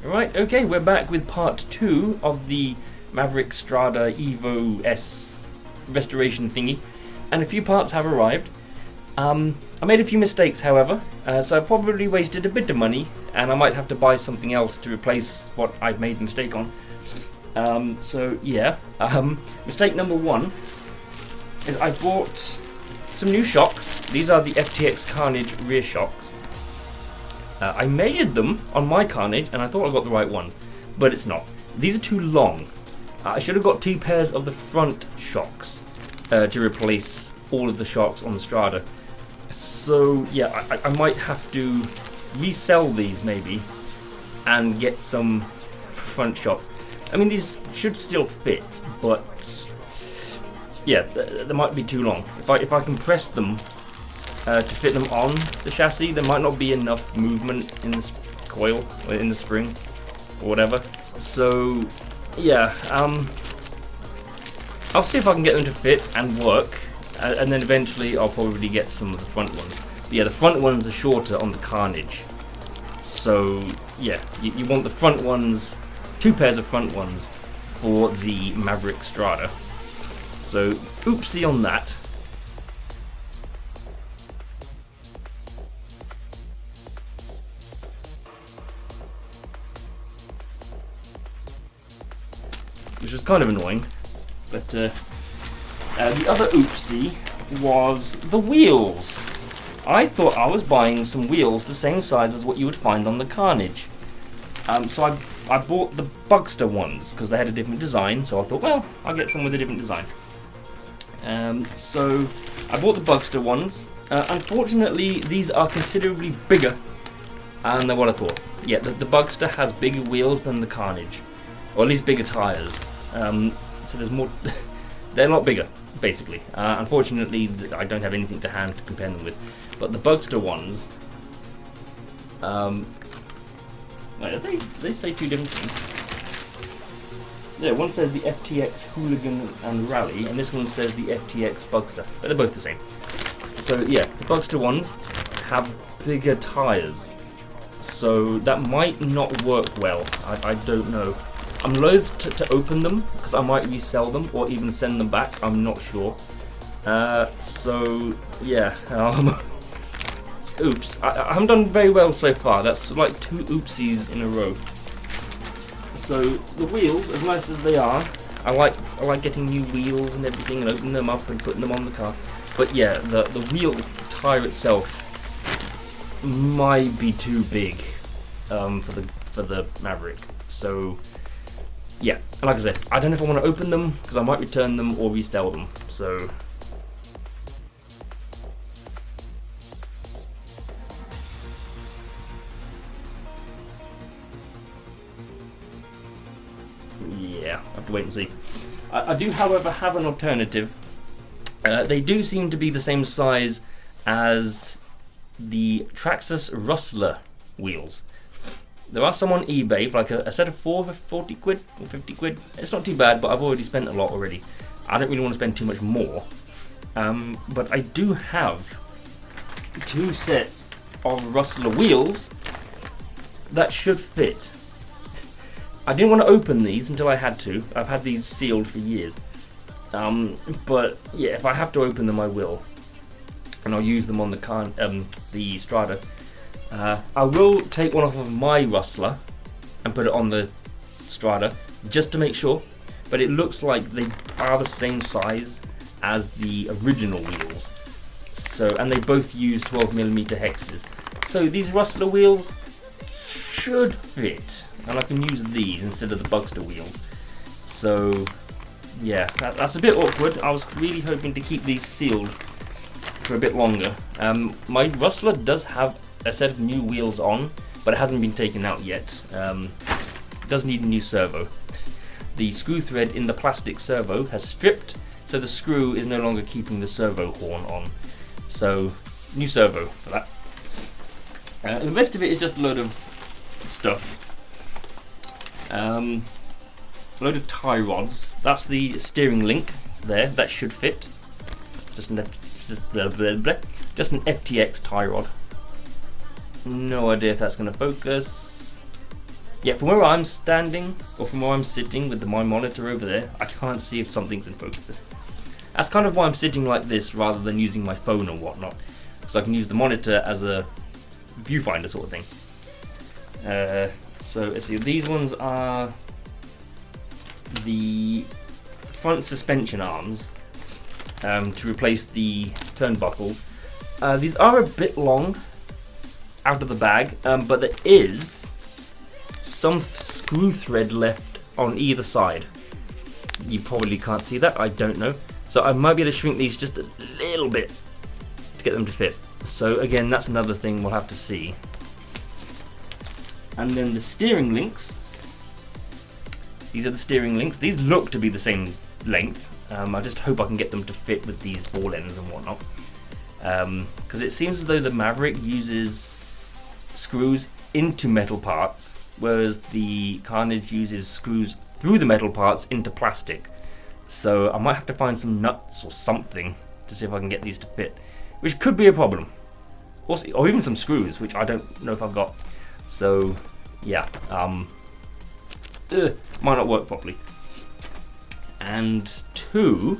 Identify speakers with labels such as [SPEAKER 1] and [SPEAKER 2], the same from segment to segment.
[SPEAKER 1] Right, okay, we're back with part 2 of the Maverick Strada Evo S restoration thingy, and a few parts have arrived. I made a few mistakes, however, so I probably wasted a bit of money, and I might have to buy something else to replace what I've made a mistake on. Mistake number 1 is I bought some new shocks. These are the FTX Carnage rear shocks. I measured them on my Carnage and I thought I got the right ones, but it's not. These are too long. I should have got 2 pairs of the front shocks to replace all of the shocks on the Strada. So yeah, I might have to resell these maybe and get some front shocks. I mean, these should still fit, but yeah, they might be too long. If I compress them to fit them on the chassis, there might not be enough movement in this coil or in the spring or whatever. So yeah, I'll see if I can get them to fit and work, and then eventually I'll probably get some of the front ones. But yeah, the front ones are shorter on the Carnage, so yeah, you want the front ones, 2 pairs of front ones for the Maverick Strada. So oopsie on that. Which was kind of annoying, but the other oopsie was the wheels. I thought I was buying some wheels the same size as what you would find on the Carnage. So I bought the Bugster ones because they had a different design, so I thought, well, I'll get some with a different design. So I bought the Bugster ones. Unfortunately, these are considerably bigger than what I thought. Yeah, the Bugster has bigger wheels than the Carnage, or at least bigger tires. So there's more. They're a lot bigger, basically. Unfortunately, I don't have anything to hand to compare them with. But the Bugster ones, they say 2 different things. Yeah, one says the FTX Hooligan and Rally, and this one says the FTX Bugster, but they're both the same. So yeah, the Bugster ones have bigger tires, so that might not work well. I don't know. I'm loath to open them because I might resell them or even send them back. I'm not sure. So yeah, oops. I haven't done very well so far. That's like 2 oopsies in a row. So the wheels, as nice as they are, I like getting new wheels and everything and opening them up and putting them on the car. But yeah, the wheel tire itself might be too big for the Maverick. So yeah, and like I said, I don't know if I want to open them because I might return them or resell them. So yeah, I have to wait and see. I do, however, have an alternative. They do seem to be the same size as the Traxxas Rustler wheels. There are some on eBay for like a set of 4 for 40 quid or 50 quid. It's not too bad, but I've already spent a lot already. I don't really want to spend too much more. But I do have 2 sets of Rustler wheels that should fit. I didn't want to open these until I had to. I've had these sealed for years. But yeah, if I have to open them, I will. And I'll use them on the Strada. I will take one off of my Rustler and put it on the Strada just to make sure, but it looks like they are the same size as the original wheels. So, and they both use 12mm hexes. So these Rustler wheels should fit, and I can use these instead of the Bugster wheels. So yeah, that's a bit awkward. I was really hoping to keep these sealed for a bit longer. My Rustler does have a set of new wheels on, but it hasn't been taken out yet. It does need a new servo. The screw thread in the plastic servo has stripped, so the screw is no longer keeping the servo horn on. So, new servo for that. The rest of it is just a load of stuff. A load of tie rods. That's the steering link there. That should fit. It's just an FTX tie rod. No idea if that's going to focus. yeah, from where I'm standing, or from where I'm sitting with my monitor over there, I can't see if something's in focus. That's kind of why I'm sitting like this rather than using my phone or whatnot, so I can use the monitor as a viewfinder sort of thing. So let's see, these ones are the front suspension arms to replace the turnbuckles. These are a bit long out of the bag, but there is some screw thread left on either side. You probably can't see that, I don't know. So I might be able to shrink these just a little bit to get them to fit. So again, that's another thing we'll have to see. And then the steering links. These are the steering links. These look to be the same length. I just hope I can get them to fit with these ball ends and whatnot. Because it seems as though the Maverick uses screws into metal parts, whereas the Carnage uses screws through the metal parts into plastic. So I might have to find some nuts or something to see if I can get these to fit, which could be a problem. Also, or even some screws, which I don't know if I've got. So yeah, might not work properly. And 2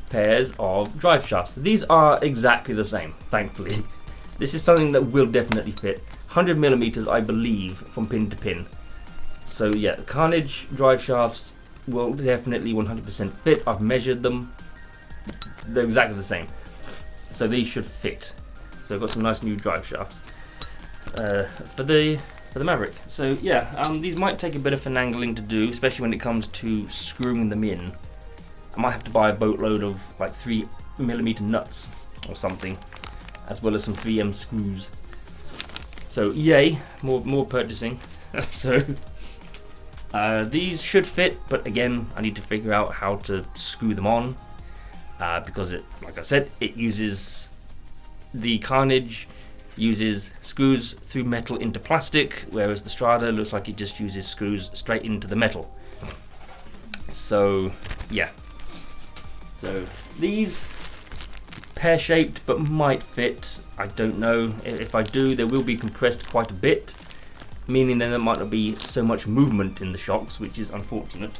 [SPEAKER 1] pairs of drive shafts. These are exactly the same, thankfully. This is something that will definitely fit. 100mm, I believe, from pin to pin. So yeah, the Carnage drive shafts will definitely 100% fit. I've measured them. They're exactly the same. So these should fit. So I've got some nice new drive shafts for the Maverick. So yeah, these might take a bit of finagling to do, especially when it comes to screwing them in. I might have to buy a boatload of like 3mm nuts or something, as well as some 3M screws. So yay, more purchasing. So these should fit, but again, I need to figure out how to screw them on, because it, like I said, it uses the Carnage uses screws through metal into plastic, whereas the Strada looks like it just uses screws straight into the metal. So yeah, so these pear-shaped but might fit. I don't know. If I do, they will be compressed quite a bit, meaning then there might not be so much movement in the shocks, which is unfortunate.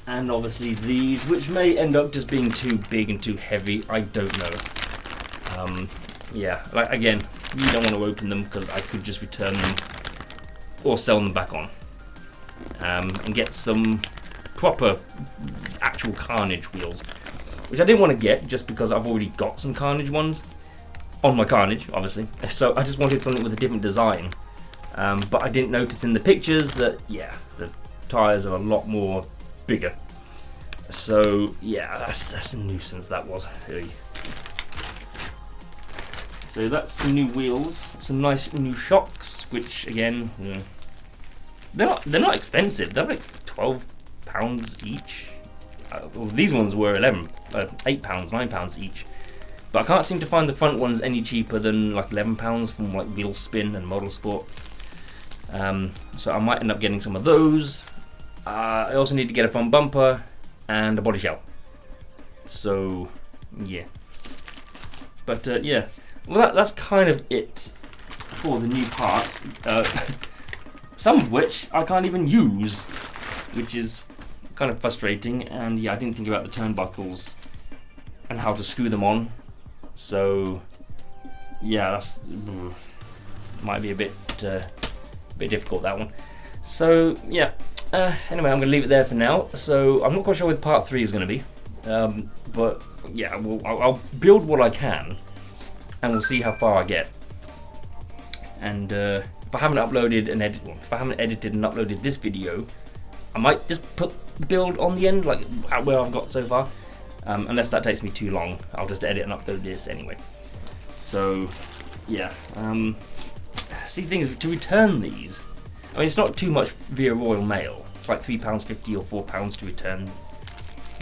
[SPEAKER 1] And obviously these, which may end up just being too big and too heavy, I don't know. Yeah, like again, you don't want to open them because I could just return them or sell them back on, and get some proper actual Carnage wheels, which I didn't want to get just because I've already got some Carnage ones on my Carnage, obviously. So I just wanted something with a different design, but I didn't notice in the pictures that, yeah, the tires are a lot more bigger. So yeah, that's a nuisance, that was. So that's some new wheels, some nice new shocks, which again, they're not expensive. They're like £12 each. Well, these ones were £8, £9 each. But I can't seem to find the front ones any cheaper than like £11 from like Wheel Spin and Model Sport. So I might end up getting some of those. I also need to get a front bumper and a body shell. So yeah. But yeah. Well, that's kind of it for the new parts, some of which I can't even use, which is kind of frustrating. And yeah, I didn't think about the turnbuckles and how to screw them on, so yeah, that's might be a bit difficult, that one. So yeah, anyway, I'm going to leave it there for now. So I'm not quite sure what part 3 is going to be, but yeah, I'll build what I can, and we'll see how far I get. And if I haven't uploaded and if I haven't edited and uploaded this video, I might just put the build on the end, like where I've got so far. Unless that takes me too long, I'll just edit and upload this anyway. So yeah, see, the thing is, to return these, I mean, it's not too much via Royal Mail. It's like £3.50 or £4 to return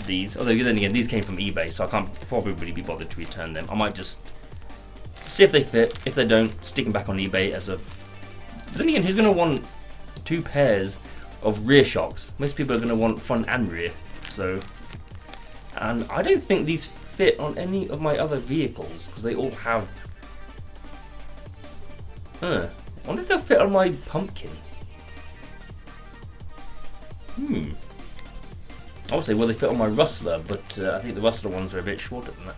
[SPEAKER 1] these. Although then again, these came from eBay, so I can't probably be bothered to return them. I might just see if they fit. If they don't, stick them back on eBay as a. But then again, who's going to want 2 pairs of rear shocks? Most people are going to want front and rear. So, and I don't think these fit on any of my other vehicles because they all have. I wonder if they'll fit on my pumpkin. I would say, well, they fit on my Rustler, but I think the Rustler ones are a bit shorter than that.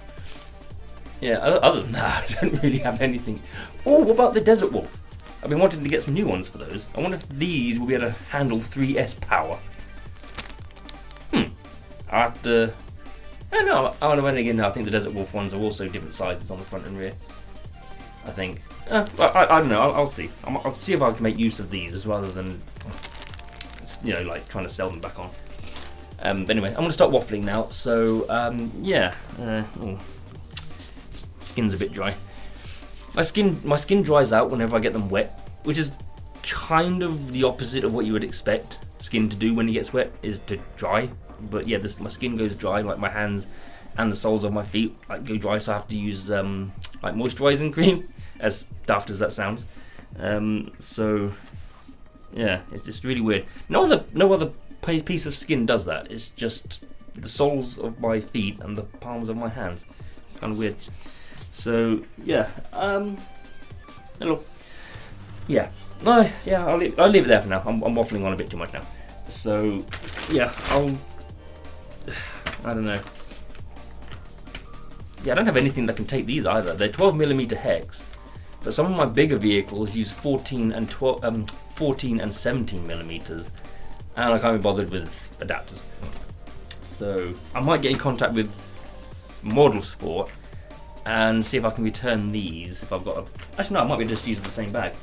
[SPEAKER 1] Yeah, other than that, I don't really have anything. Oh, what about the Desert Wolf? I've been wanting to get some new ones for those. I wonder if these will be able to handle 3S power. I have to... I don't know. I don't know. Again, I think the Desert Wolf ones are also different sizes on the front and rear. I think. I don't know. I'll see. I'll see if I can make use of these rather than, you know, like trying to sell them back on. But anyway, I'm going to start waffling now. So, yeah. Skin's a bit dry. My skin dries out whenever I get them wet, which is kind of the opposite of what you would expect skin to do when it gets wet, is to dry. But yeah, my skin goes dry, like my hands and the soles of my feet like go dry, so I have to use like moisturizing cream, as daft as that sounds. So yeah, it's just really weird. No other piece of skin does that. It's just the soles of my feet and the palms of my hands. It's kind of weird. So yeah, hello. Yeah, yeah. I'll leave it there for now. I'm waffling on a bit too much now. So yeah, I don't know. Yeah, I don't have anything that can take these either. They're 12mm hex, but some of my bigger vehicles use 14 and 17mm, and I can't be bothered with adapters. So I might get in contact with Model Sport and see if I can return these if I've got a... Actually no, I might be just using the same bag.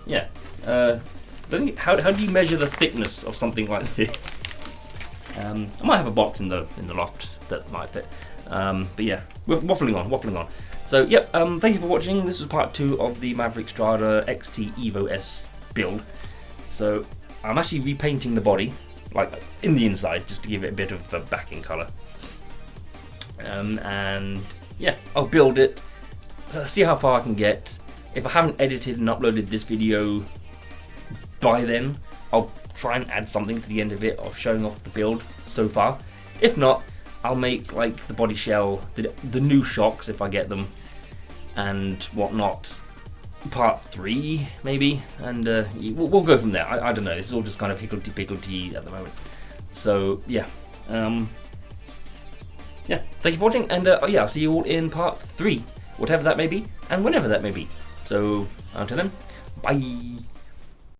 [SPEAKER 1] Yeah. How do you measure the thickness of something like this? I might have a box in the loft that might fit. But yeah, we're waffling on. So yep, thank you for watching. This was part 2 of the Maverick Strada XT Evo S build. So I'm actually repainting the body, like in the inside, just to give it a bit of a backing colour. And yeah, I'll build it, see how far I can get. If I haven't edited and uploaded this video by then, I'll try and add something to the end of it of showing off the build so far. If not, I'll make like the body shell, the new shocks if I get them, and whatnot, part 3 maybe, and we'll go from there. I don't know, this is all just kind of higgledy-piggledy at the moment. So yeah, yeah, thank you for watching, and yeah, I'll see you all in part 3, whatever that may be, and whenever that may be. So until then, bye.